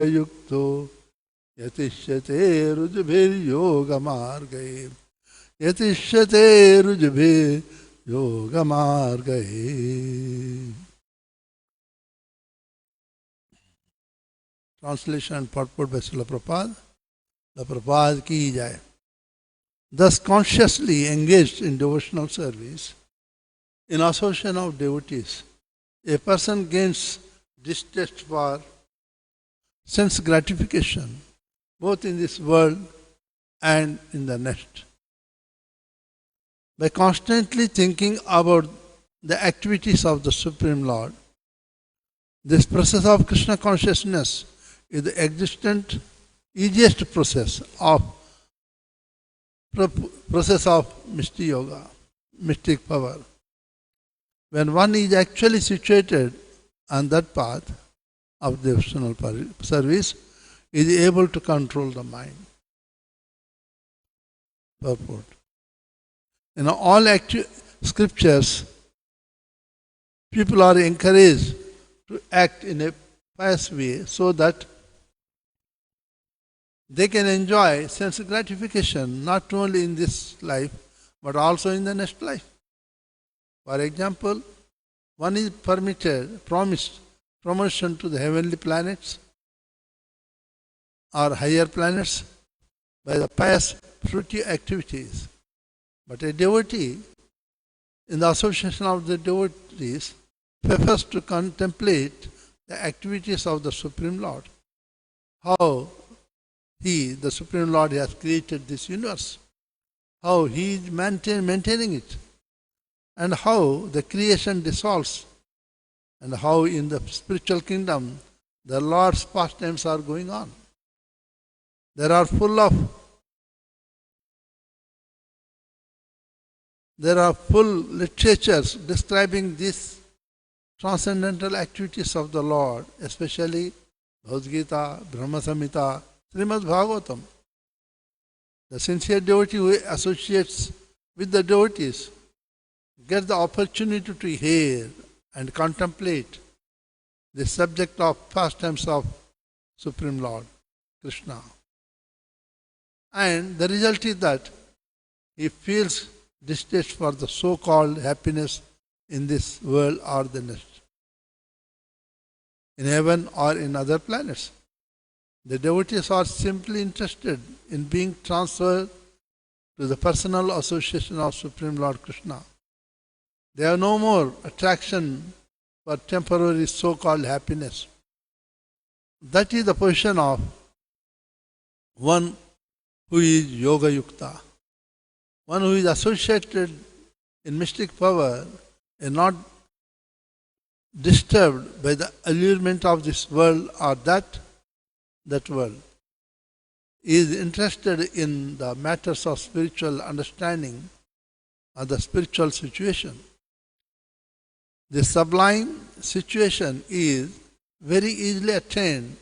yukto yatishyate rujbhir yoga margaye. Yatishyate rujbhir yoga margaye. Translation and purport by Srila Prabhupada. The Prabhupada ki jai. Thus consciously engaged in devotional service, in association of devotees, a person gains distaste for sense gratification, both in this world and in the next. By constantly thinking about the activities of the Supreme Lord, this process of Krishna consciousness is the existent easiest process of mystic yoga, mystic power. When one is actually situated on that path of devotional service, is able to control the mind. Purport. In all scriptures, people are encouraged to act in a pious way so that they can enjoy sense gratification not only in this life but also in the next life. For example, one is promised promotion to the heavenly planets or higher planets by the pious fruity activities. But a devotee, in the association of the devotees, prefers to contemplate the activities of the Supreme Lord. How He, the Supreme Lord, has created this universe. How He is maintaining it. And how the creation dissolves. And how in the spiritual kingdom the Lord's pastimes are going on. There are full literatures describing these transcendental activities of the Lord, especially Bhagavad-gita, Brahma Samhita, Srimad Bhagavatam. The sincere devotee who associates with the devotees gets the opportunity to hear and contemplate the subject of pastimes of Supreme Lord, Krishna. And the result is that he feels distaste for the so-called happiness in this world or the next, in heaven or in other planets. The devotees are simply interested in being transferred to the personal association of Supreme Lord Krishna. They have no more attraction for temporary so-called happiness. That is the position of one who is yoga yukta. One who is associated in mystic power and not disturbed by the allurement of this world or that world, is interested in the matters of spiritual understanding or the spiritual situation. This sublime situation is very easily attained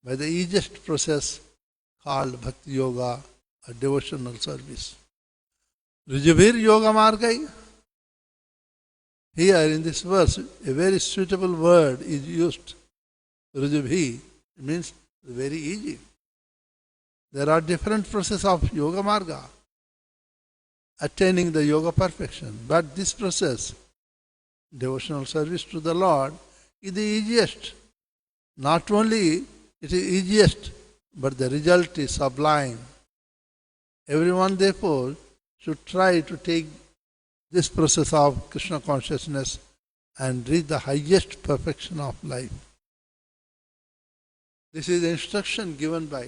by the easiest process called Bhakti Yoga or devotional service. Rujabhir Yoga Margai. Here in this verse, a very suitable word is used. Rujabhi means very easy. There are different processes of Yoga Marga, attaining the yoga perfection. But this process, devotional service to the Lord, is the easiest. Not only it is easiest, but the result is sublime. Everyone, therefore, should try to take this process of Krishna consciousness and reach the highest perfection of life. This is the instruction given by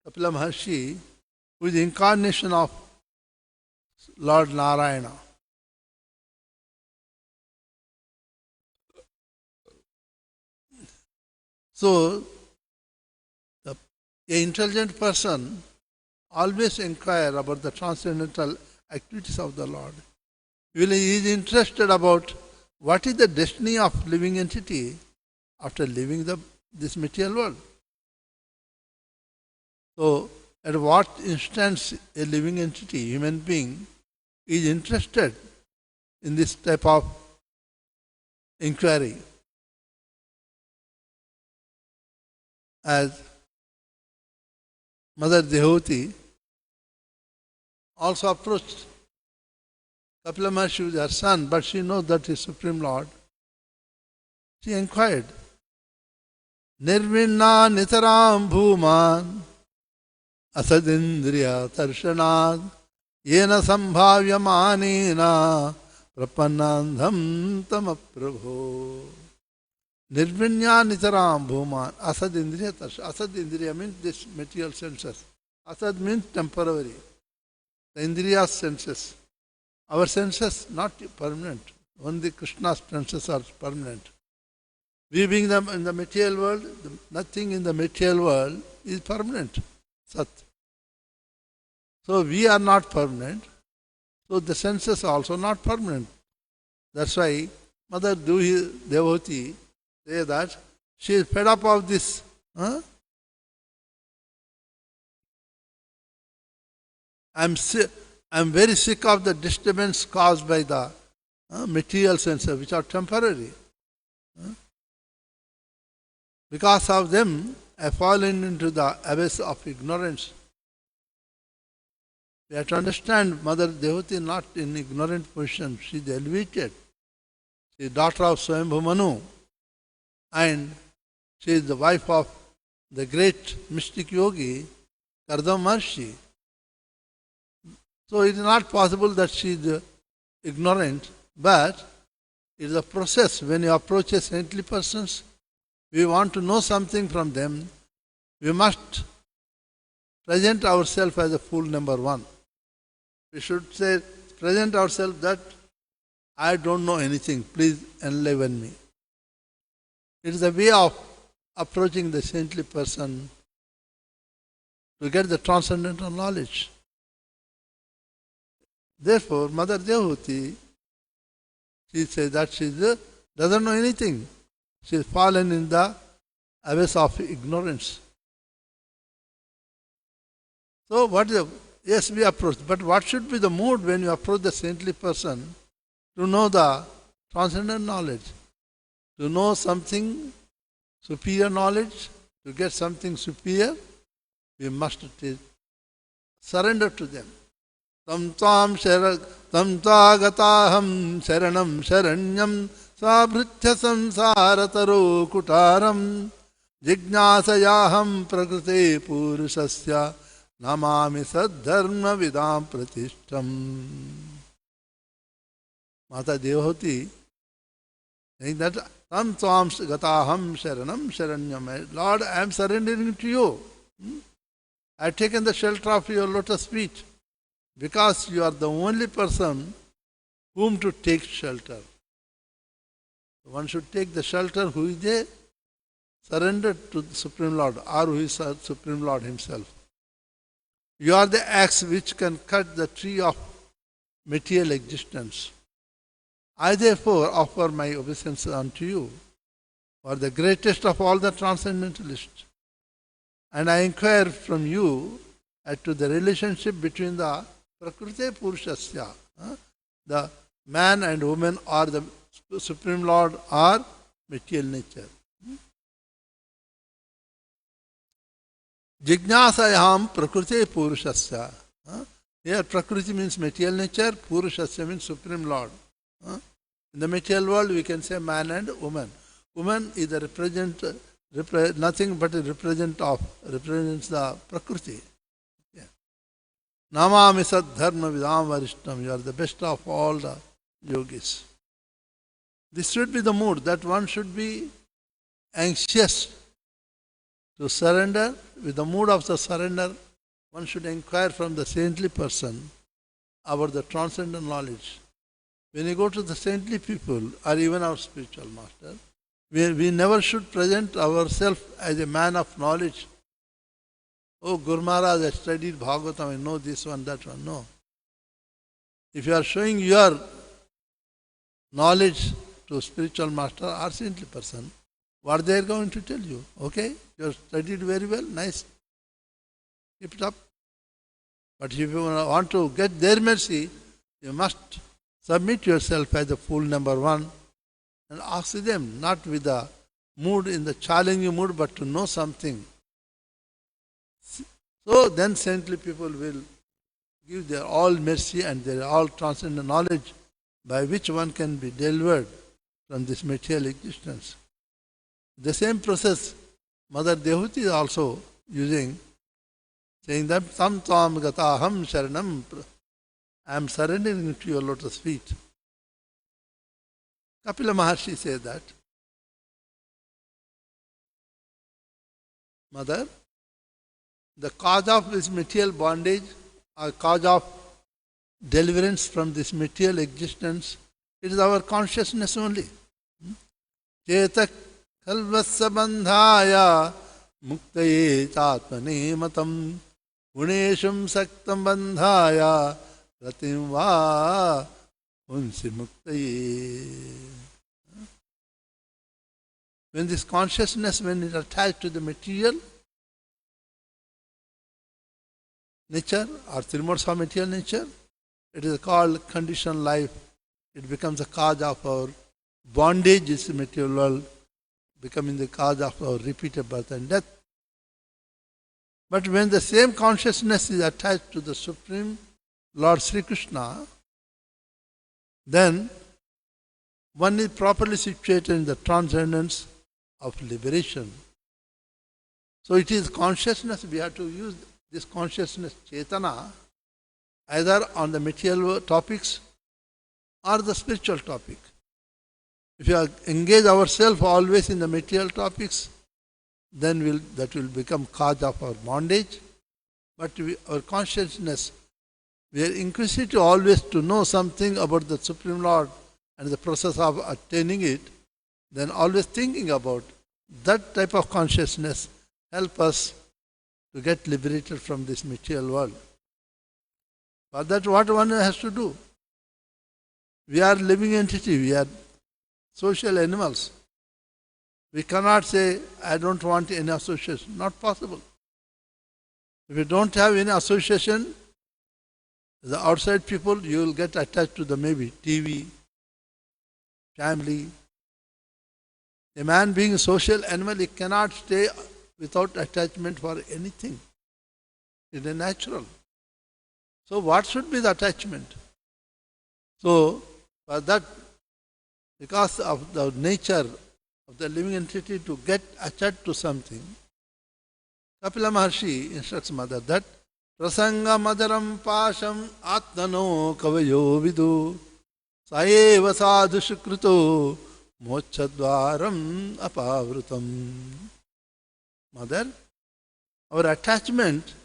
Kapila Maharshi, who is the incarnation of Lord Narayana. So, an intelligent person always inquire about the transcendental activities of the Lord. He is interested about what is the destiny of living entity after leaving this material world. So, at what instance a living entity, human being, is interested in this type of inquiry. as Mother Devoti also approached Kapila Maharshi with her son, but she knows that is Supreme Lord. She inquired, Nirvinna nitaram bhuman asadindriya tarshanad yena sambhavyamanena prapannandham tamaprabho. Nirvinya nitaram bhuman asad indriya tarshanad. Asad indriya means this material senses. Asad means temporary. The indriya senses. Our senses not permanent. Only Krishna's senses are permanent. We being in the material world, nothing in the material world is permanent. Sat. So we are not permanent. So the senses are also not permanent. That's why Mother Devoti say that she is fed up of this. I'm very sick of the disturbance caused by the material senses, which are temporary. Because of them, I have fallen into the abyss of ignorance. We have to understand Mother Devoti not in ignorant position. She is elevated. She is daughter of Swami Manu. And she is the wife of the great mystic yogi, Kardama Maharshi. So it is not possible that she is ignorant, but it is a process. When you approach a saintly persons, we want to know something from them, we must present ourselves as a fool number one. We should say, present ourselves that I don't know anything, please enliven me. It is a way of approaching the saintly person to get the transcendental knowledge. Therefore, Mother Devoti, she says that she doesn't know anything. She is fallen in the abyss of ignorance. So yes, we approach. But what should be the mood when you approach the saintly person to know the transcendent knowledge? To know something superior knowledge, to get something superior, we must surrender to them. Tam tagataham sharanam sharanyam sabhritya samsarataro kutaram jignyasayaham prakrite purushasya namami saddharma vidam pratishtam. Mata Devoti saying that tam gataham sharanam sharanyam. Lord, I am surrendering to you. I have taken the shelter of your lotus feet because you are the only person whom to take shelter. One should take the shelter who is there, surrendered to the Supreme Lord, or who is Supreme Lord himself. You are the axe which can cut the tree of material existence. I therefore offer my obeisance unto you, for the greatest of all the transcendentalists. And I inquire from you as to the relationship between the Prakriti Purushasya, the man and woman, or the Supreme Lord, or material nature. Jignyasayam Prakriti Purushasya. Here Prakriti means material nature, Purushasya means Supreme Lord. In the material world we can say man and woman. Woman is the nothing but a represents the Prakriti. Namami Saddharma Vidam Varishtam. You are the best of all the yogis. This should be the mood, that one should be anxious to surrender. With the mood of the surrender, one should inquire from the saintly person about the transcendent knowledge. When you go to the saintly people, or even our spiritual master, we never should present ourselves as a man of knowledge. Oh, Guru Maharaj, I studied Bhagavatam, I know this one, that one. No. If you are showing your knowledge to spiritual master or saintly person, what they are going to tell you? Okay, you have studied very well, nice. Keep it up. But if you want to get their mercy, you must submit yourself as the fool number one and ask them, not with the mood, in the challenging mood, but to know something. So then saintly people will give their all mercy and their all transcendent knowledge by which one can be delivered from this material existence. The same process Mother Dehuti is also using, saying that Tam Tam Gataham Sharanam, I am surrendering to your lotus feet. Kapila Maharshi says that, Mother, the cause of this material bondage or cause of deliverance from this material existence, it is our consciousness only. Chetak kalvassa bandhaya muktaye chatmane matam gunesham saktam bandhaya ratim va unsi muktaye. When this consciousness, when it is attached to the material nature or three-modes of material nature, it is called conditioned life. It becomes a cause of our bondage in the material world, becoming the cause of our repeated birth and death. But when the same consciousness is attached to the Supreme Lord Sri Krishna, then one is properly situated in the transcendence of liberation. So it is consciousness, we have to use this consciousness, Chetana, either on the material topics or the spiritual topic. If you engage ourselves always in the material topics, then that will become cause of our bondage. But our consciousness, we are inquisitive always to know something about the Supreme Lord and the process of attaining it, then always thinking about that type of consciousness help us to get liberated from this material world. For that, what one has to do? We are living entity, we are social animals. We cannot say, I don't want any association. Not possible. If you don't have any association, the outside people, you will get attached to the maybe TV, family. A man being a social animal, he cannot stay without attachment for anything. It is natural. So what should be the attachment? So for that, because of the nature of the living entity to get attached to something, Kapila Maharshi instructs Mother that Prasanga Madaram Pasham Atmano Kavayo Vidu Saeva Sadhu Shukruto Mochadvaram Apavrutam. Mother, our attachment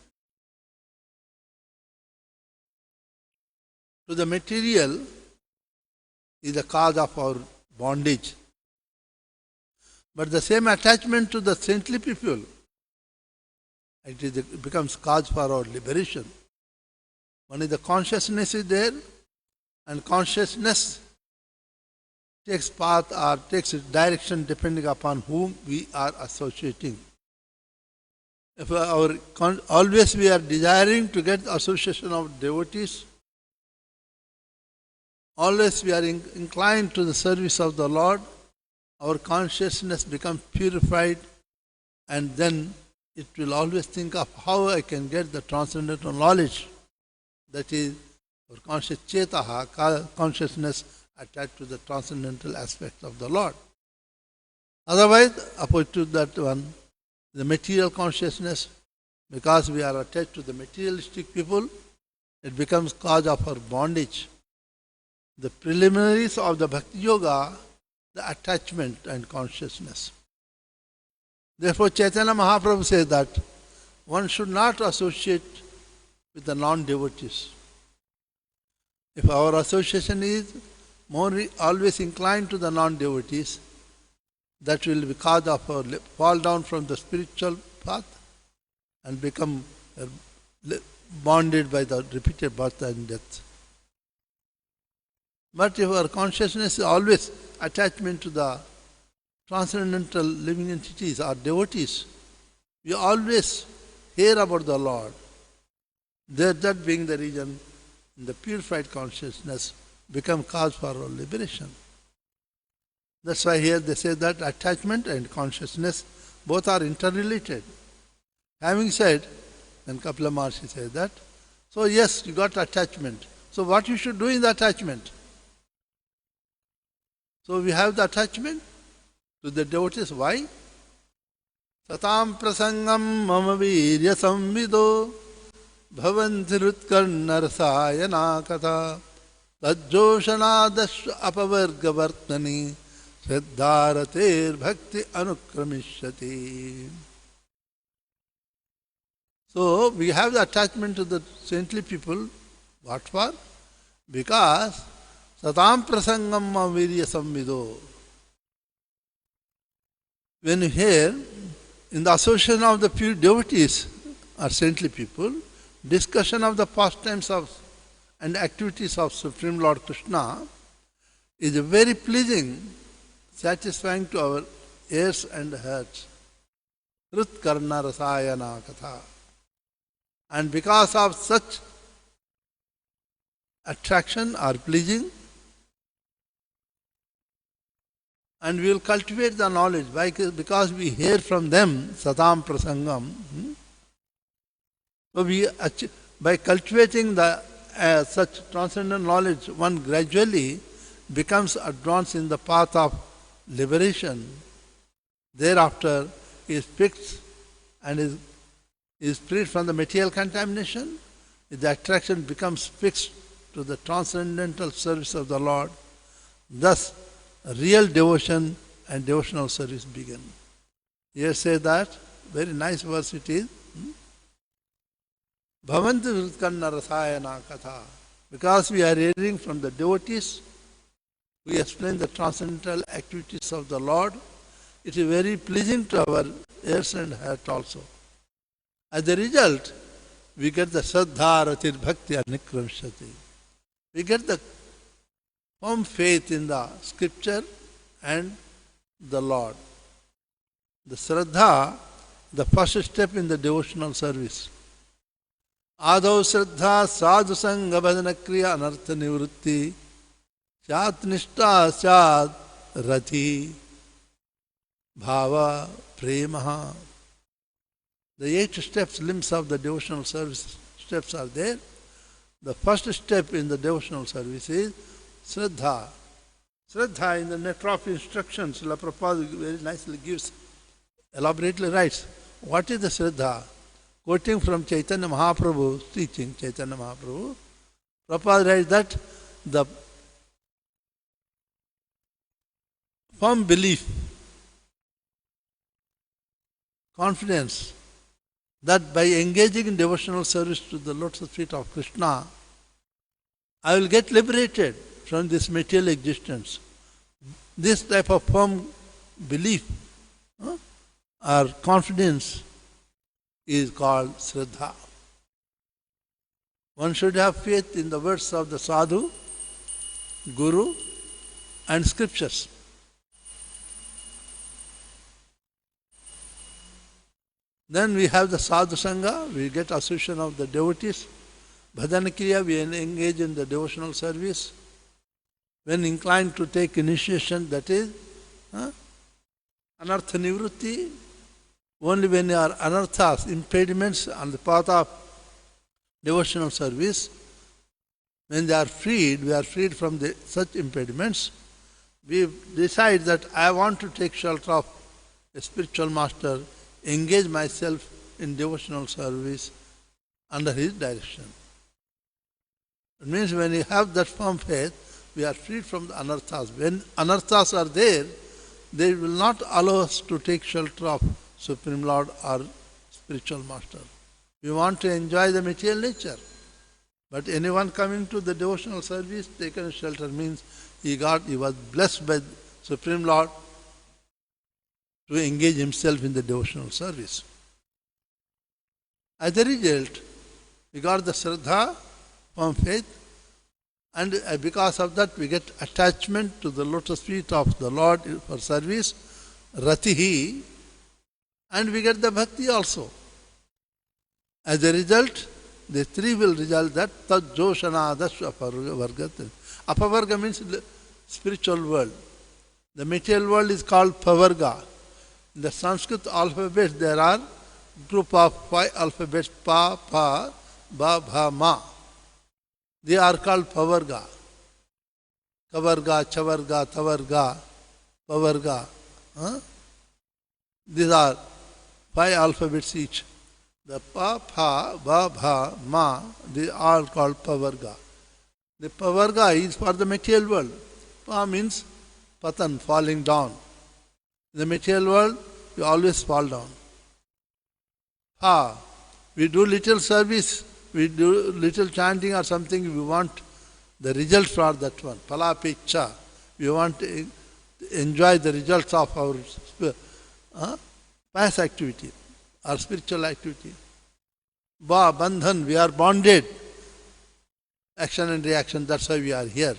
to the material is the cause of our bondage. But the same attachment to the saintly people, it becomes cause for our liberation. Only the consciousness is there, and consciousness takes path or takes direction depending upon whom we are associating. If always we are desiring to get the association of devotees, always we are inclined to the service of the Lord, our consciousness becomes purified, and then it will always think of how I can get the transcendental knowledge. That is our conscious chetaha, consciousness attached to the transcendental aspect of the Lord. Otherwise, opposite to that one, the material consciousness, because we are attached to the materialistic people, it becomes cause of our bondage. The preliminaries of the Bhakti Yoga, the attachment and consciousness. Therefore, Chaitanya Mahaprabhu says that one should not associate with the non-devotees. If our association is more always inclined to the non-devotees, that will be cause of our fall down from the spiritual path and become bonded by the repeated birth and death. But if our consciousness is always attachment to the transcendental living entities or devotees, we always hear about the Lord. That being the reason, the purified consciousness become cause for our liberation. That's why here they say that attachment and consciousness both are interrelated. Having said, Then Kapila Maharshi says that. So yes, you got attachment. So what you should do in the attachment? So we have the attachment to the devotees. Why? Satam prasangam mama virya samvido bhavanti rutkarna rasayana katha tajjoshanadasya apavarga vartani shraddharater bhakti anukramishati. So we have the attachment to the saintly people. What for? Because satam prasangam virya samvido. When you hear in the association of the pure devotees or saintly people, discussion of the pastimes of and activities of Supreme Lord Krishna is very pleasing, satisfying to our ears and hearts. Rut karna rasayana katha. And because of such attraction or pleasing, and we will cultivate the knowledge because we hear from them satam prasangam. So by cultivating the such transcendental knowledge, one gradually becomes advanced in the path of liberation. Thereafter is fixed and is freed from the material contamination. The attraction becomes fixed to the transcendental service of the Lord. Thus, real devotion and devotional service begin. Here say that, very nice verse it is. Bhavanti vritkanna rasayana katha. Because we are hearing from the devotees, we explain the transcendental activities of the Lord. It is very pleasing to our ears and heart also. As a result, we get the Shraddha Ratir Bhakti Anikramshati. We get the firm faith in the scripture and the Lord. The Shraddha, the first step in the devotional service. Adau Shraddha Sadhu Sangha Bhajana Kriya Anartha Nivrutti Chat Nishta Chat Rati Bhava Premaha. The 8 steps, limbs of the devotional service steps are there. The first step in the devotional service is Shraddha. Shraddha in the Nectar of Instructions, Srila Prabhupada very nicely gives, elaborately writes, what is the Shraddha? Quoting from Chaitanya Mahaprabhu's teaching, Chaitanya Mahaprabhu, Prabhupada writes that the firm belief, confidence, that by engaging in devotional service to the lotus feet of Krishna, I will get liberated from this material existence. This type of firm belief or confidence is called Shraddha. One should have faith in the words of the Sadhu, Guru and Scriptures. Then we have the Sadhu Sangha, we get association of the devotees. Bhajana Kriya, we engage in the devotional service. When inclined to take initiation, that is Anartha Nivrutti. Only when there are anarthas, impediments on the path of devotional service, when they are freed, we are freed from such impediments, we decide that I want to take shelter of a spiritual master, engage myself in devotional service under his direction. It means when we have that firm faith, we are freed from the anarthas. When anarthas are there, they will not allow us to take shelter of Supreme Lord or spiritual master. We want to enjoy the material nature. But anyone coming to the devotional service, taken shelter means he was blessed by Supreme Lord to engage himself in the devotional service. As a result, we got the Shraddha from faith, and because of that we get attachment to the lotus feet of the Lord for service, Ratihi, and we get the Bhakti also. As a result, the three will result that Tajjoshanadasya Apavarga. Apavarga means the spiritual world. The material world is called Pavarga. In the Sanskrit alphabet there are group of 5 alphabets, pa, pa, ba, bha, ma. They are called pavarga. Kavarga, chavarga, tavarga, pavarga. These are 5 alphabets each. The pa, pha, ba, bha, ma, they are all called pavarga. The pavarga is for the material world. Pa means patan, falling down. In the material world, you always fall down. Ha, we do little service, we do little chanting or something, we want the results for that one. Palapicha, we want to enjoy the results of our past activity, our spiritual activity. Ba, bandhan, we are bonded. Action and reaction, that's why we are here.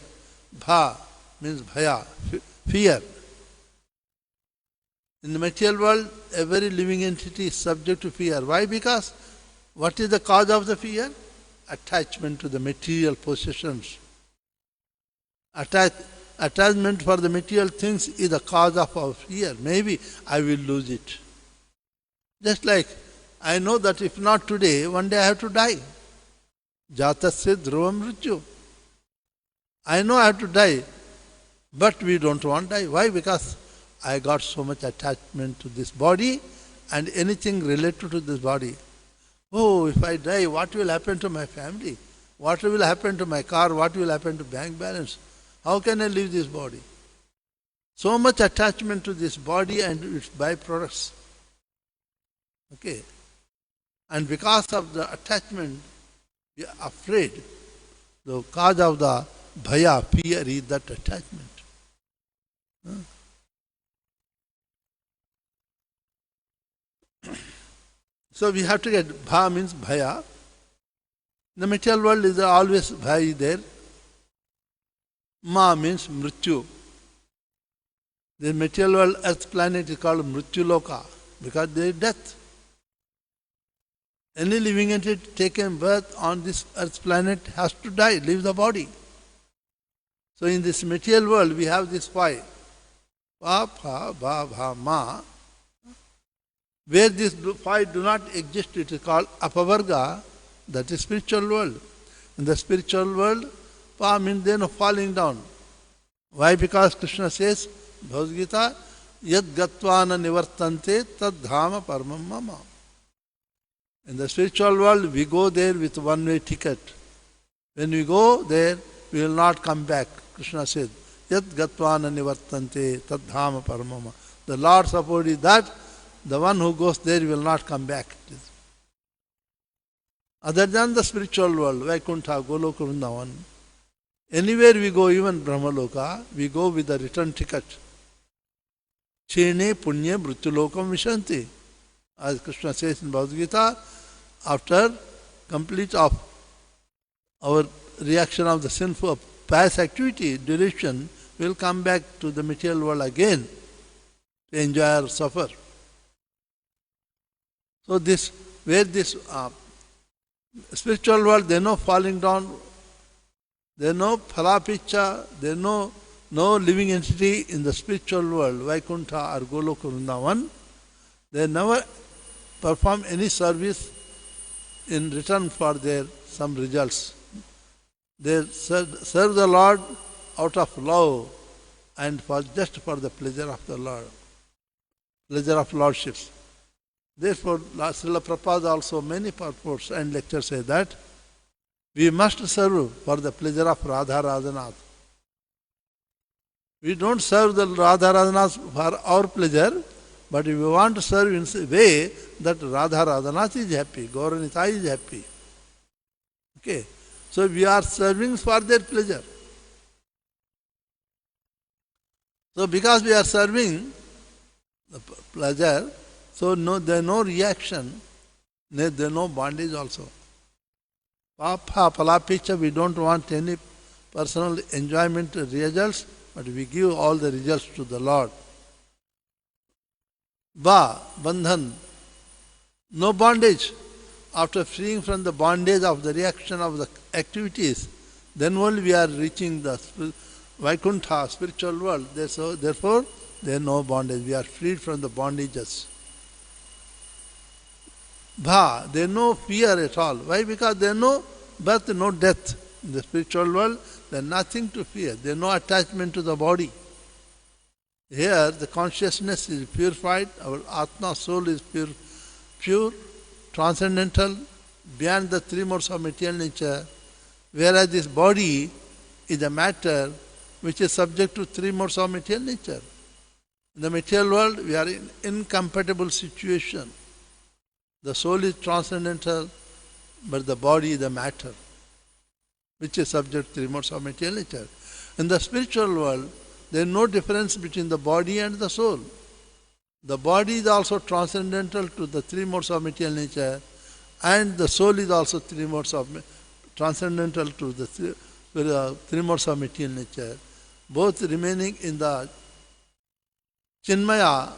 Bha means bhaya, fear. In the material world, every living entity is subject to fear. Why? Because what is the cause of the fear? Attachment to the material possessions. Attachment for the material things is the cause of our fear. Maybe I will lose it. Just like I know that if not today, one day I have to die. Jatasya dhruvam mrityu. I know I have to die, but we don't want to die. Why? Because I got so much attachment to this body and anything related to this body. Oh, if I die, what will happen to my family? What will happen to my car? What will happen to bank balance? How can I leave this body? So much attachment to this body and its byproducts. Okay. And because of the attachment, we are afraid. The cause of the bhaya, fear, is that attachment. So we have to get bha means bhaya. The material world is always bhaya there. Ma means mrityu. The material world, earth planet is called mrityu loka because there is death. Any living entity taken birth on this earth planet has to die, leave the body. So in this material world we have this 5. Pa, pha, ba, bha, ma. Where these 5 do not exist, it is called apavarga, that is spiritual world. In the spiritual world, pa means then falling down. Why? Because Krishna says, Bhagavad Gita, yad gatvana nivartante tad dhama paramam mama. In the spiritual world, we go there with one-way ticket. When we go there, we will not come back. Krishna said, yad gatvana nivartante tad dhama paramam mama. The Lord's support is that the one who goes there will not come back. Other than the spiritual world, Vaikuntha, Goloka, Vrindavan, anywhere we go, even Brahmaloka, we go with a return ticket. Chene punya mrityulokam vishanti. As Krishna says in Bhagavad Gita, after complete of our reaction of the sinful past activity, duration, we will come back to the material world again to enjoy or suffer. So this, where this spiritual world, there is no falling down, there is no phalapicha, there is no living entity in the spiritual world, Vaikuntha or Goloka Vrindavan. They never perform any service in return for their some results. They serve the Lord out of love and just for the pleasure of the Lord, pleasure of lordships. Therefore, Srila Prabhupada also many purports and lectures say that we must serve for the pleasure of Radha Radhanath. We don't serve the Radha Radhanath for our pleasure, but we want to serve in a way that Radha Radhanath is happy, Gauranita is happy. Okay. So we are serving for their pleasure. So because we are serving the pleasure, so there is no reaction, there is no bondage also. Papa, palapicha, we don't want any personal enjoyment results, but we give all the results to the Lord. Ba, bandhan, no bondage. After freeing from the bondage of the reaction of the activities, then only we are reaching the Vaikuntha, spiritual world. Therefore, there is no bondage. We are freed from the bondages. bha, they know fear at all. Why? Because they know birth, no death. In the spiritual world, there is nothing to fear. There is no attachment to the body. Here, the consciousness is purified, our Atma, soul is pure, transcendental, beyond the three modes of material nature, whereas this body is a matter which is subject to three modes of material nature. In the material world, we are in incompatible situation. The soul is transcendental, but the body is a matter, which is subject to three modes of material nature. In the spiritual world, there is no difference between the body and the soul. The body is also transcendental to the three modes of material nature, and the soul is also transcendental to the three modes of material nature, both remaining in the Chinmaya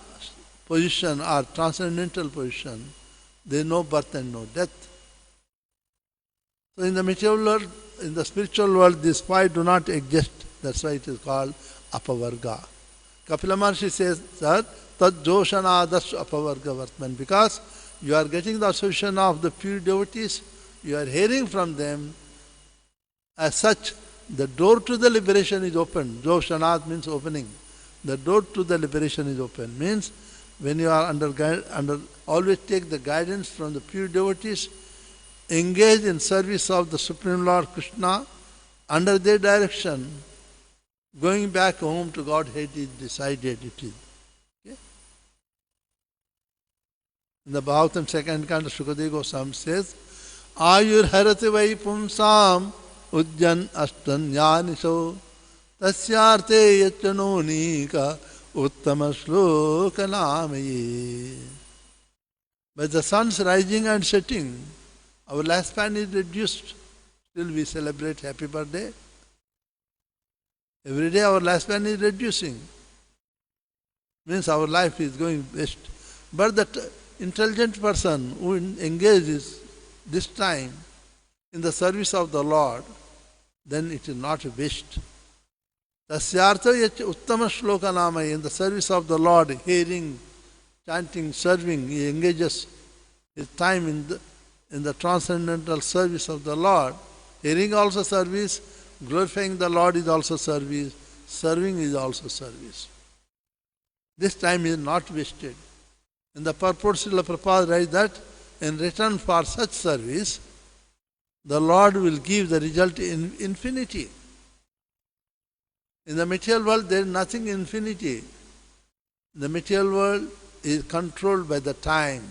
position or transcendental position. There is no birth and no death. So in the material world, in the spiritual world, these five do not exist. That's why it is called apavarga. Kapila Maharshi says that tad joshanadas apavarga vartman, because you are getting the association of the pure devotees, you are hearing from them. As such, the door to the liberation is open. Joshanad means opening. The door to the liberation is open. Means when you are always take the guidance from the pure devotees, engage in service of the Supreme Lord Krishna, under their direction, going back home to Godhead is decided it is. Okay? In the Bhagavatam second canto, Shukadeva Goswami says, Ayur harati vai pumsam ujjan astanyaniso tasyarte yachanonika uttama shloka namaye. By the sun's rising and setting, our lifespan is reduced. Still we celebrate happy birthday. Every day our lifespan is reducing. Means our life is going west. But that intelligent person who engages this time in the service of the Lord, then it is not waste. Tasyartha yacha uttama shloka namaya, in the service of the Lord, hearing, chanting, serving, he engages his time in the transcendental service of the Lord. Hearing also service, glorifying the Lord is also service, serving is also service. This time is not wasted. In the purport, Srila Prabhupada writes that in return for such service, the Lord will give the result in infinity. In the material world, there is nothing infinity. The material world is controlled by the time.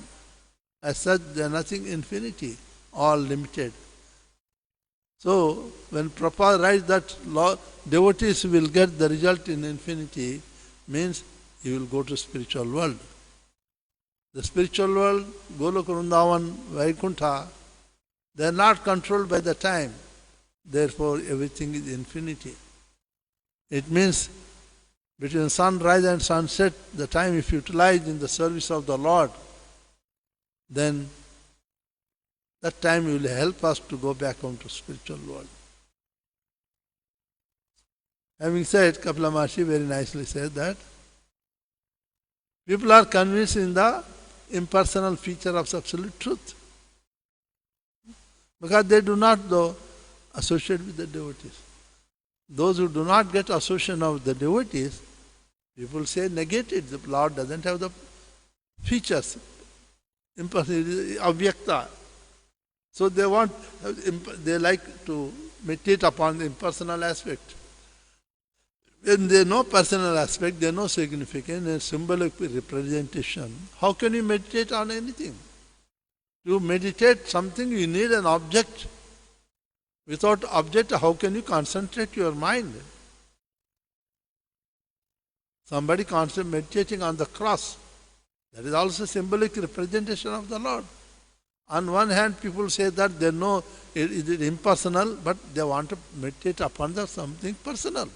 As such, there is nothing infinity, all limited. So, when Prabhupada writes that devotees will get the result in infinity, means he will go to spiritual world. The spiritual world, Goloka Vrindavan, Vaikuntha, they are not controlled by the time. Therefore, everything is infinity. It means between sunrise and sunset, the time if utilized in the service of the Lord, then that time will help us to go back home to spiritual world. Having said, Kapila Maharshi very nicely said that people are convinced in the impersonal feature of absolute truth, because they do not associate with the devotees. Those who do not get association of the devotees, people say negated. The Lord doesn't have the features, avyakta. So they like to meditate upon the impersonal aspect. When there is no personal aspect, there is no significance, and symbolic representation. How can you meditate on anything? To meditate something, you need an object. Without object, how can you concentrate your mind? Somebody constantly meditating on the cross, that is also symbolic representation of the Lord. On one hand, people say that they know it is impersonal, but they want to meditate upon something personal.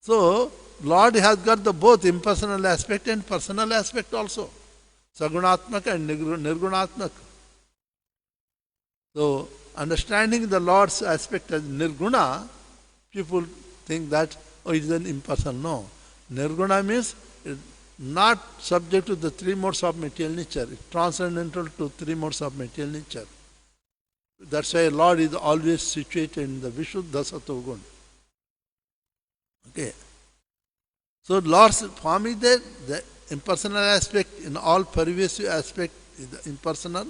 So, Lord has got the both impersonal aspect and personal aspect also. Sagunatmaka and Nirgunatmaka. So, understanding the Lord's aspect as Nirguna, people think that, oh, it is an impersonal. No. Nirguna means not subject to the three modes of material nature. It's transcendental to three modes of material nature. That's why Lord is always situated in the Vishuddha Sattva Guna. Okay. So Lord's form is there, the impersonal aspect in all pervasive aspect is the impersonal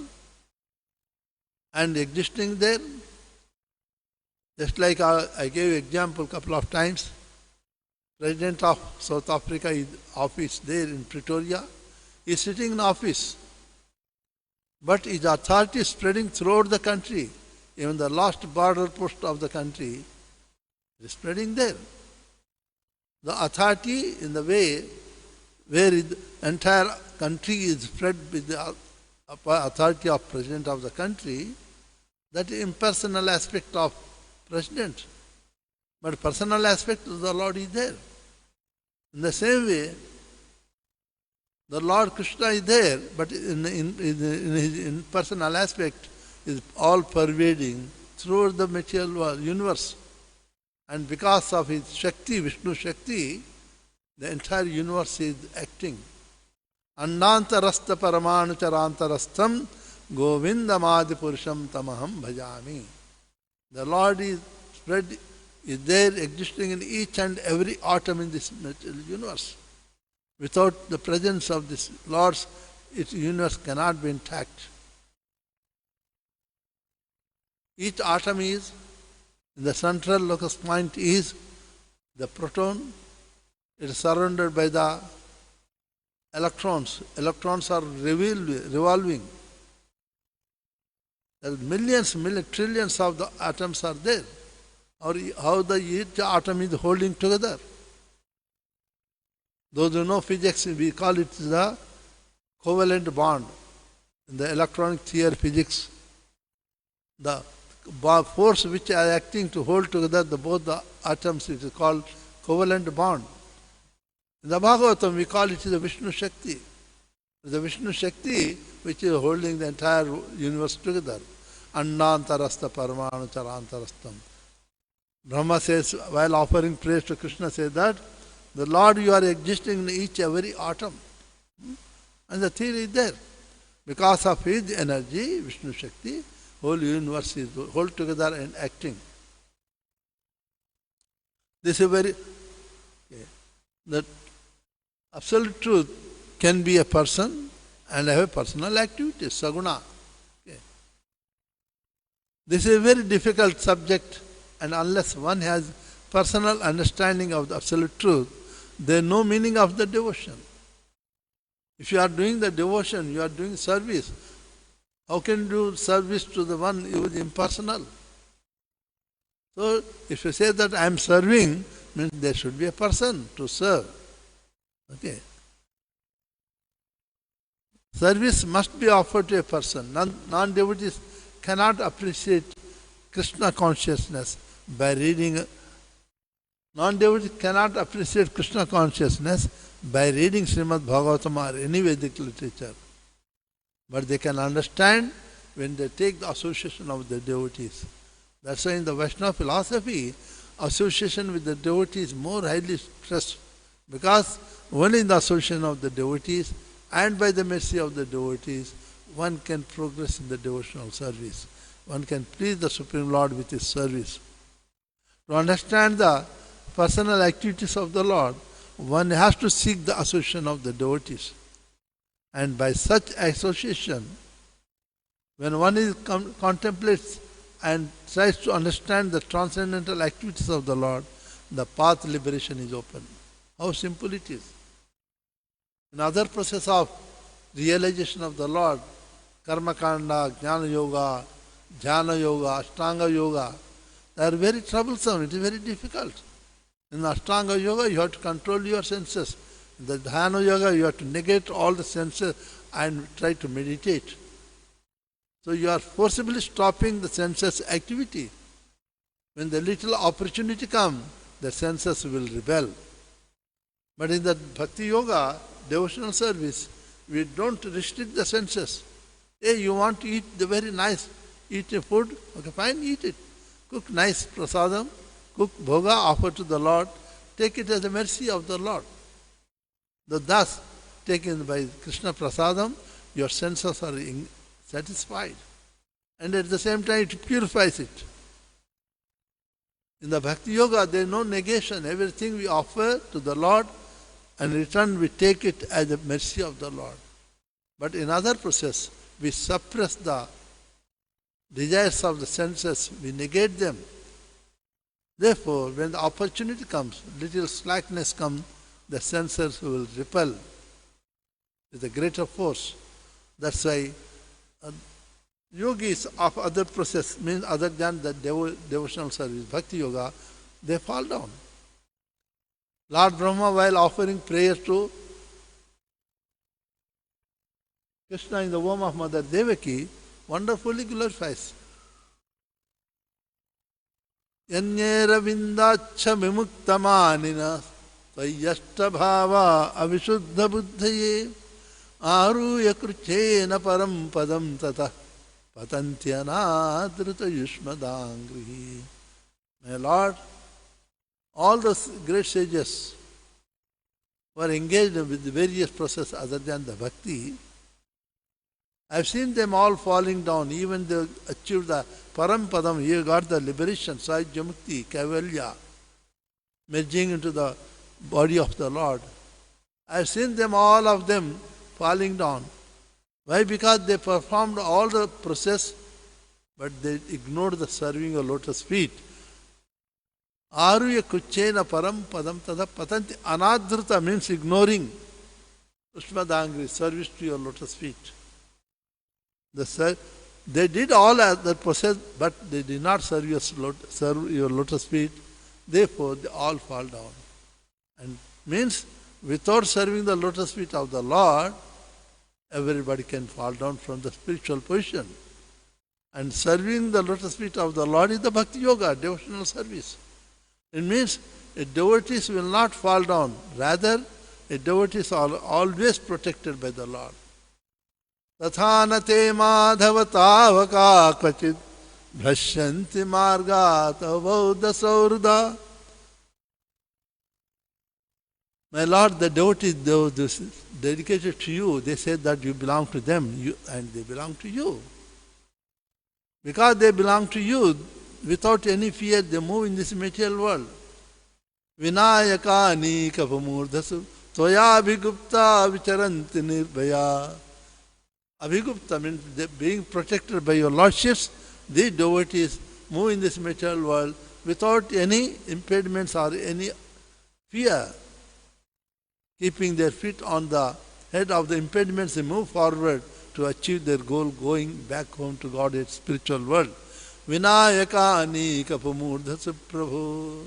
and existing there. Just like I gave example couple of times, President of South Africa is office there in Pretoria. He is sitting in office, but his authority is spreading throughout the country. Even the last border post of the country is spreading there. The authority in the way where the entire country is spread with the authority of President of the country, that impersonal aspect of President. But personal aspect of the Lord is there. In the same way, the Lord Krishna is there, but in his impersonal aspect is all pervading throughout the material universe. And because of his Shakti, Vishnu Shakti, the entire universe is acting. Annantarastha paramanucharantarastham Govinda Purusham tamaham bhajami. The Lord is spread, is there existing in each and every atom in this material universe. Without the presence of this Lord's, its universe cannot be intact. Each atom is, in the central locus point is the proton. It is surrounded by the electrons. Electrons are revolving. There are millions, trillions of the atoms are there. Or how each atom is holding together. Those who know physics, we call it the covalent bond. In the electronic theory physics, the force which are acting to hold together both the atoms, it is called covalent bond. In the Bhagavatam, we call it the Vishnu Shakti. The Vishnu Shakti which is holding the entire universe together. Annantarastha paramanu charantarastham. Brahma says, while offering praise to Krishna, says that the Lord, you are existing in each every atom. And the thing is there. Because of his energy, Vishnu Shakti, whole universe is held together and acting. This is very... Okay, that absolute truth can be a person and have a personal activity, saguna. Okay. This is a very difficult subject, and unless one has personal understanding of the absolute truth, there is no meaning of the devotion. If you are doing the devotion, you are doing service. How can you do service to the one who is impersonal? So, if you say that I am serving, means there should be a person to serve. Okay. Service must be offered to a person. Non-devotees cannot appreciate Krishna consciousness by reading. Non-devotees cannot appreciate Krishna consciousness by reading Srimad Bhagavatam or any Vedic literature. But they can understand when they take the association of the devotees. That's why in the Vaishnava philosophy, association with the devotees is more highly stressed. Because only in the association of the devotees and by the mercy of the devotees, one can progress in the devotional service. One can please the Supreme Lord with his service. To understand the personal activities of the Lord, one has to seek the association of the devotees. And by such association, when one is contemplates and tries to understand the transcendental activities of the Lord, the path to liberation is open. How simple it is. In other process of realization of the Lord, Karma Kanda, Jnana Yoga, Jnana Yoga, Ashtanga Yoga, they are very troublesome. It is very difficult. In Ashtanga Yoga, you have to control your senses. In the Dhyana Yoga, you have to negate all the senses and try to meditate. So you are forcibly stopping the senses activity. When the little opportunity comes, the senses will rebel. But in the Bhakti Yoga, devotional service, we don't restrict the senses. Hey, you want to eat the very nice, eat a food? Okay, fine, eat it. Cook nice prasadam, cook bhoga, offer to the Lord. Take it as a mercy of the Lord. Thus, taken by Krishna Prasadam, your senses are satisfied. And at the same time it purifies it. In the Bhakti Yoga there is no negation. Everything we offer to the Lord, and in return we take it as the mercy of the Lord. But in other process, we suppress the desires of the senses, we negate them. Therefore, when the opportunity comes, little slackness comes, the senses will repel with a greater force. That's why yogis of other process, means other than the devotional service, Bhakti Yoga, they fall down. Lord Brahma, while offering prayer to Krishna in the womb of Mother Devaki, wonderfully glorifies. Yanyera vindacha vimuktamanina tayyashta bhava avishuddha buddhaye aruya kruchena param padam tata patantyana-drita yushmadangrihi. My Lord, all those great sages who are engaged with the various processes other than the bhakti, I have seen them all falling down, even they achieved the Parampadam, he got the liberation, Sajyamukti, Kaivalya, merging into the body of the Lord. I have seen them, all of them, falling down. Why? Because they performed all the process, but they ignored the serving of lotus feet. Aruya kuchena param padam tada patanti anadhrita means ignoring Ushmadangri, service to your lotus feet. They did all that process, but they did not serve your lotus feet. Therefore, they all fall down. And means, without serving the lotus feet of the Lord, everybody can fall down from the spiritual position. And serving the lotus feet of the Lord is the Bhakti Yoga, devotional service. It means a devotee will not fall down. Rather, a devotee is always protected by the Lord. Tathanate madhavatavaka kvachit bhrashyanti margat avauda saurda. My Lord, the devotees, this is dedicated to you. They say that you belong to them, and they belong to you. Because they belong to you, without any fear, they move in this material world. Vinayaka anika pamurdhasu toya abhigupta vicharanti nirbhaya. Abhigupta means being protected by your lordships. These devotees move in this material world without any impediments or any fear. Keeping their feet on the head of the impediments, they move forward to achieve their goal, going back home to God's spiritual world. Vinayaka anika pamurdhasu prabhu.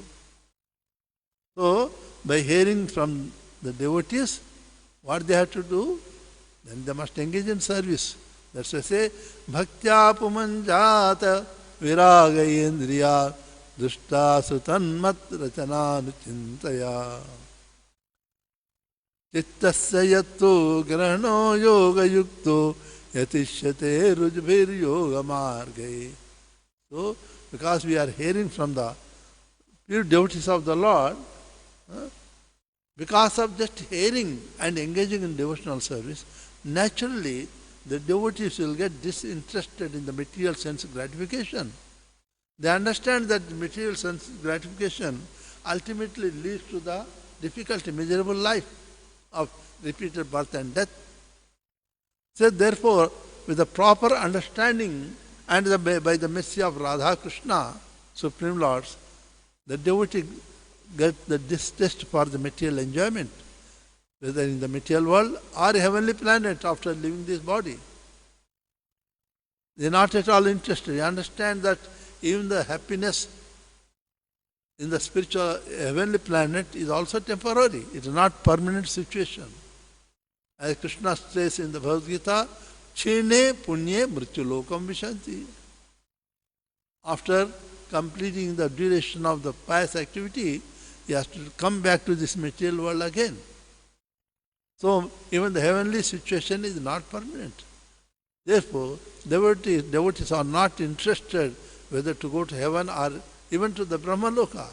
So, by hearing from the devotees, what they have to do? Then they must engage in service. That's why I say, Bhaktya pumanjata viraga indriya dushta sutanmat rachana nuchintaya. Chittasya yattu grahano yoga yukto yatishyate rujbhir yoga margai. So, because we are hearing from the pure devotees of the Lord, because of just hearing and engaging in devotional service, naturally the devotees will get disinterested in the material sense gratification. They understand that material sense gratification ultimately leads to the difficult, miserable life of repeated birth and death. So therefore, with the proper understanding and by the mercy of Radha Krishna, Supreme Lords, the devotee get the distaste for the material enjoyment, whether in the material world or a heavenly planet after leaving this body. They are not at all interested. They understand that even the happiness in the spiritual heavenly planet is also temporary. It is not permanent situation. As Krishna says in the Bhagavad Gita, Chine punye mrityulokam vishanti. After completing the duration of the pious activity, he has to come back to this material world again. So, even the heavenly situation is not permanent. Therefore, devotees are not interested whether to go to heaven or even to the Brahmaloka.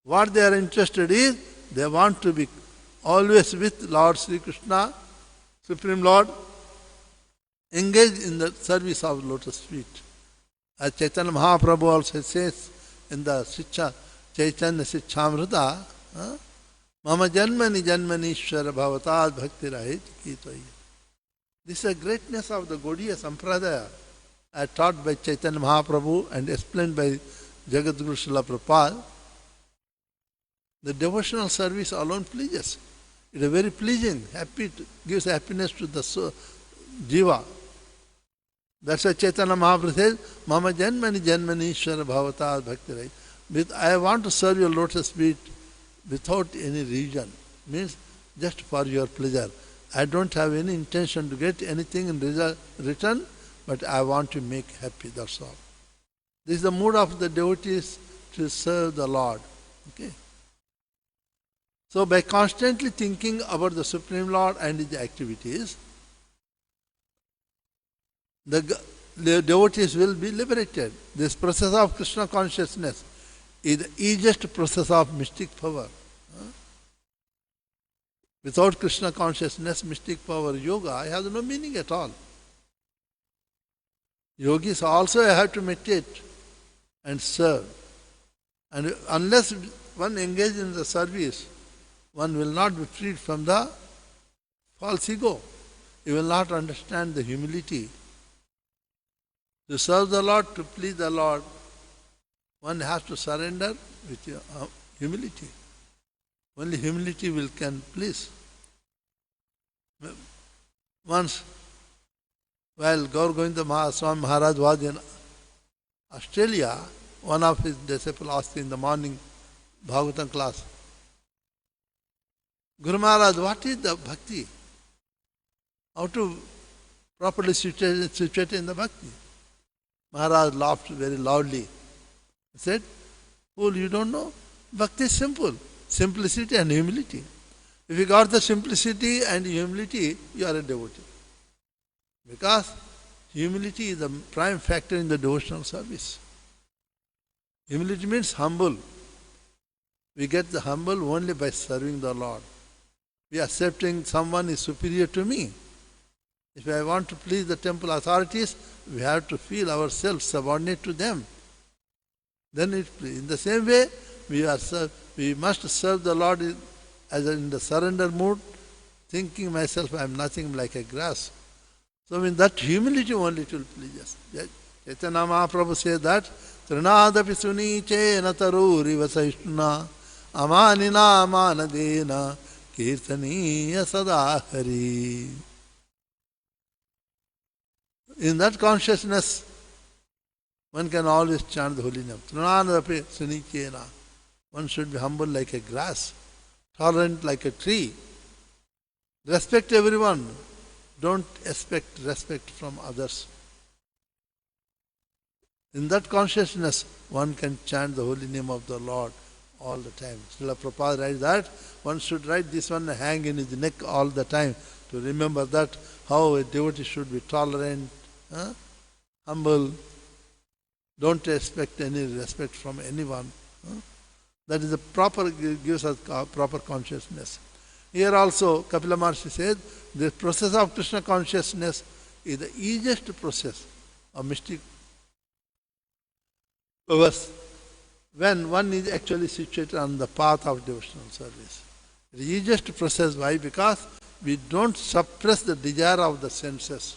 What they are interested is, they want to be always with Lord Sri Krishna Supreme Lord engaged in the service of lotus feet. As Chaitanya Mahaprabhu also says in the Chaitanya Sichamrita, Mama Janmani Janmani Ishvara Bhavatad Bhakti Rahit Kitvayi. This is the greatness of the Gaudiya Sampradaya, as taught by Chaitanya Mahaprabhu and explained by Jagadguru Srila Prabhupada. The devotional service alone pleases. It is very pleasing, happy, gives happiness to the jiva. That's why Chaitanya Mahaprabhu says, Mama Janmani Janmani Ishvara Bhavatad Bhakti Rahit. I want to serve your lotus feet without any reason. Means just for your pleasure. I don't have any intention to get anything in return, but I want to make happy, that's all. This is the mood of the devotees to serve the Lord. Okay. So by constantly thinking about the Supreme Lord and His activities, the devotees will be liberated. This process of Krishna consciousness is the easiest process of mystic power. Without Krishna consciousness, mystic power, yoga has no meaning at all. Yogis also have to meditate and serve. And unless one engages in the service, one will not be freed from the false ego. You will not understand the humility. To serve the Lord, to please the Lord, one has to surrender with humility. Only humility can please. Once, while Govinda Swami Maharaj was in Australia, one of his disciples asked in the morning Bhagavatam class, Guru Maharaj, what is the bhakti? How to properly situate in the bhakti? Maharaj laughed very loudly. He said, fool, you don't know? Bhakti is simple. Simplicity and humility. If you got the simplicity and humility, you are a devotee. Because humility is the prime factor in the devotional service. Humility means humble. We get the humble only by serving the Lord. We are accepting someone is superior to me. If I want to please the temple authorities, we have to feel ourselves subordinate to them. Then in the same way, we must serve the Lord as in the surrender mood, thinking myself I am nothing like a grass. So in that humility only it will please us. Chaitanya Mahaprabhu says that, Trinadapi suniche nataruri vasaishtuna amanina amanadena kirtaniya sadahari. In that consciousness, one can always chant the holy name. Trinadapi sunichena. One should be humble like a grass, tolerant like a tree. Respect everyone. Don't expect respect from others. In that consciousness, one can chant the holy name of the Lord all the time. Srila Prabhupada writes that one should write this one and hang in his neck all the time to remember that how a devotee should be tolerant, humble, don't expect any respect from anyone. That is the proper, gives us proper consciousness. Here also, Kapila Maharshi said, the process of Krishna consciousness is the easiest process of mystic powers when one is actually situated on the path of devotional service. The easiest process, why? Because we don't suppress the desire of the senses.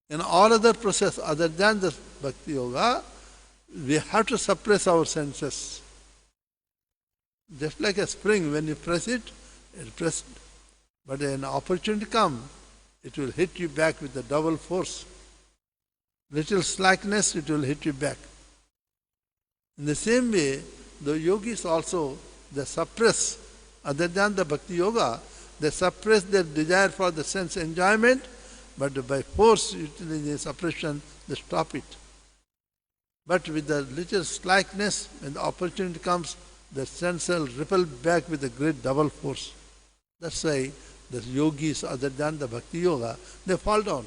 In all other process other than the Bhakti Yoga, we have to suppress our senses. Just like a spring, when you press it, it pressed. But when an opportunity comes, it will hit you back with the double force. Little slackness, it will hit you back. In the same way, the yogis also, they suppress, other than the Bhakti Yoga, they suppress their desire for the sense enjoyment, but by force, utilizing suppression, they stop it. But with the little slackness, when the opportunity comes, the sense will repel back with a great double force. That's why the yogis, other than the Bhakti Yoga, they fall down.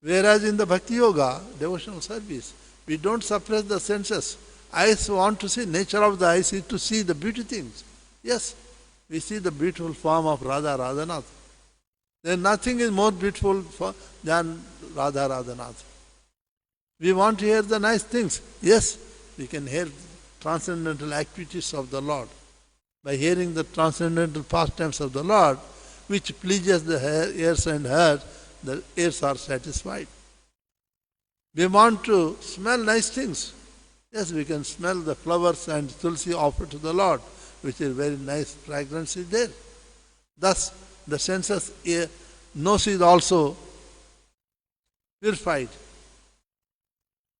Whereas in the Bhakti Yoga, devotional service, we don't suppress the senses. Eyes want to see, nature of the eyes is to see the beauty things. Yes, we see the beautiful form of Radha Radhanath. Then nothing is more beautiful than Radha Radhanath. We want to hear the nice things. Yes, we can hear transcendental activities of the Lord. By hearing the transcendental pastimes of the Lord, which pleases the ears and heart, the ears are satisfied. We want to smell nice things. Yes, we can smell the flowers and tulsi offered to the Lord, which is very nice fragrance is there. Thus, the senses, nose is also purified,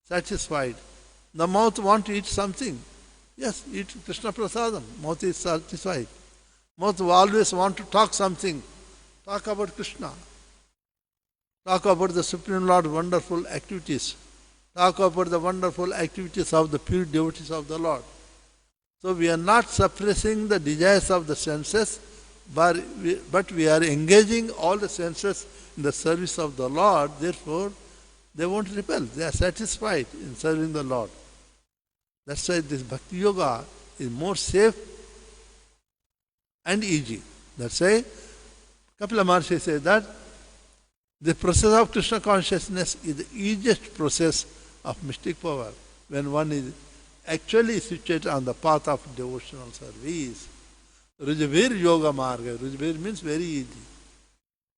satisfied. The mouth wants to eat something. Yes, eat Krishna Prasadam. Mouth is satisfied. Mouth always want to talk something. Talk about Krishna. Talk about the Supreme Lord's wonderful activities. Talk about the wonderful activities of the pure devotees of the Lord. So we are not suppressing the desires of the senses, but we are engaging all the senses in the service of the Lord. Therefore, they won't repel. They are satisfied in serving the Lord. That's why this Bhakti Yoga is more safe and easy. That's why Kapila Maharshi says that the process of Krishna consciousness is the easiest process of mystic power when one is actually situated on the path of devotional service. Rujavir Yoga Marga. Rujavir means very easy.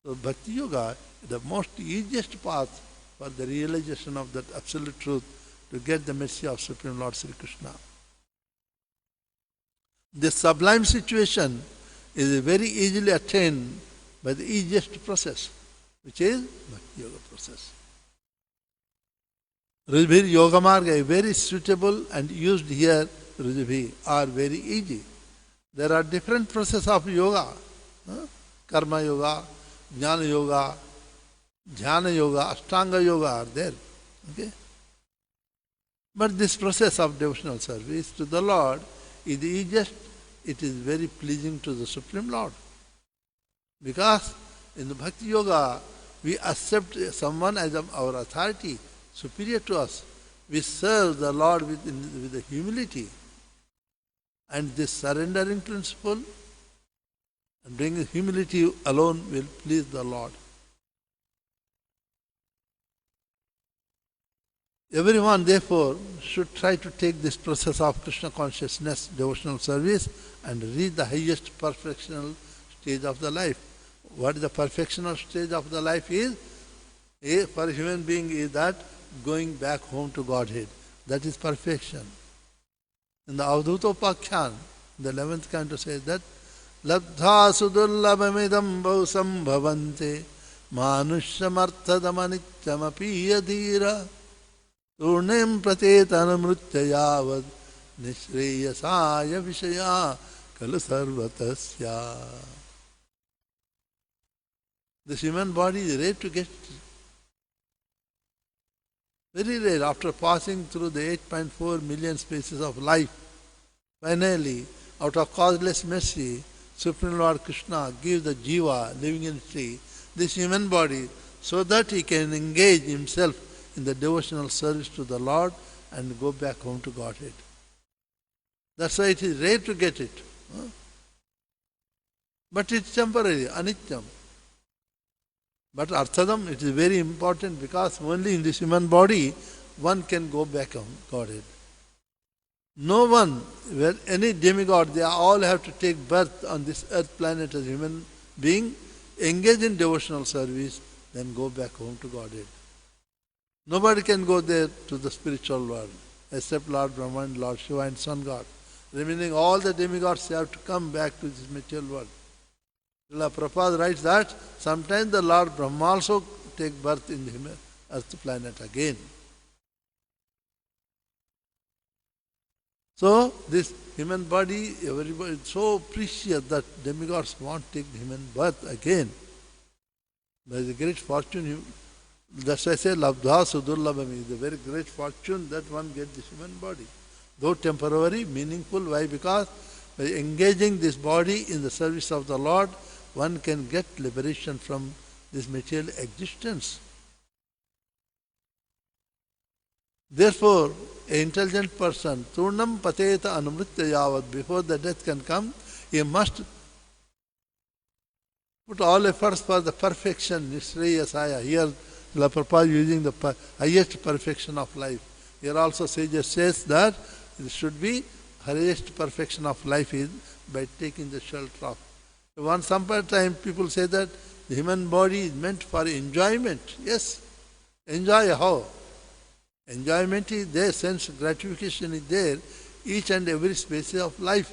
So Bhakti Yoga is the most easiest path for the realization of that absolute truth to get the mercy of Supreme Lord Sri Krishna. This sublime situation is very easily attained by the easiest process, which is Bhakti Yoga process. Rujavir Yoga Marga is very suitable and used here, Rujavir, are very easy. There are different processes of yoga. Karma Yoga, Jnana Yoga, Dhyana Yoga, Ashtanga Yoga are there. Okay? But this process of devotional service to the Lord is the easiest. It is very pleasing to the Supreme Lord. Because in the Bhakti Yoga, we accept someone as our authority, superior to us. We serve the Lord with the humility. And this surrendering principle and bringing humility alone will please the Lord. Everyone, therefore, should try to take this process of Krishna consciousness, devotional service, and reach the highest perfectional stage of the life. What the perfectional stage of the life is? For a human being is that going back home to Godhead. That is perfection. In the Avadhutopakhyan, the 11th canto says that Labdha sudullabhamidam bhausam bhavante manushyamarthadamanityamapi yadhira turnem pratetanamrutyayavad nishreyasaya vishaya kalu sarvatasya. This human body is rare to get. Very rare. After passing through the 8.4 million spaces of life, finally, out of causeless mercy, Supreme Lord Krishna gives the jiva, living entity, this human body, so that he can engage himself in the devotional service to the Lord and go back home to Godhead. That's why it is rare to get it. But it's temporary, anityam. But arthadam, it is very important because only in this human body one can go back home, Godhead. No one, where any demigod, they all have to take birth on this earth planet as human being, engage in devotional service, then go back home to Godhead. Nobody can go there to the spiritual world except Lord Brahma and Lord Shiva and Sun God. Remaining all the demigods have to come back to this material world. Srila Prabhupada writes that sometimes the Lord Brahma also take birth in the earth planet again. So this human body, everybody is so precious that demigods won't take the human birth again. By the great fortune, that's why I say labdha sudurlabhami, the very great fortune that one gets this human body. Though temporary, meaningful. Why? Because by engaging this body in the service of the Lord, one can get liberation from this material existence. Therefore, an intelligent person, turnam pateta anumritya yavad, before the death can come, he must put all efforts for the perfection, Nishreyasaya. Here, Srila Prabhupada using the highest perfection of life. Here also sages says that it should be highest perfection of life is by taking the shelter of. Once some time people say that the human body is meant for enjoyment. Yes, enjoy how? Enjoyment is there, sense gratification is there, each and every space of life.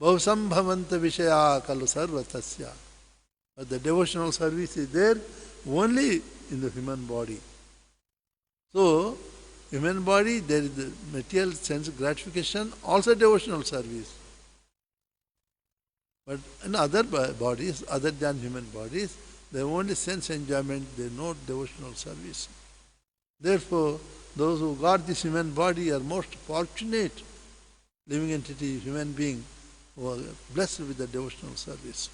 Bhavasam bhavanta vishaya kalu sarvatasya. But the devotional service is there only in the human body. So, human body, there is the material sense gratification, also devotional service. But in other bodies, other than human bodies, there is only sense enjoyment, there is no devotional service. Therefore, those who got this human body are most fortunate living entity, human being, who are blessed with the devotional service.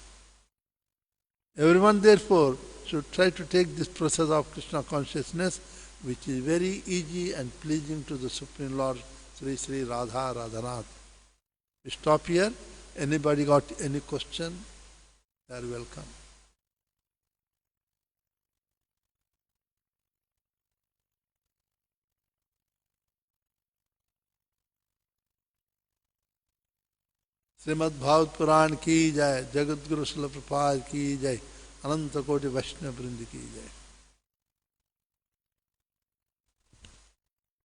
Everyone, therefore, should try to take this process of Krishna consciousness, which is very easy and pleasing to the Supreme Lord, Sri Sri Radha Radhanath. We stop here. Anybody got any question? They are welcome. Shrimad Bhagavat पुराण की जय, जगत गुरु श्रील प्रभुपाद की जय, अनंत कोटि वैष्णव वृंद की जय।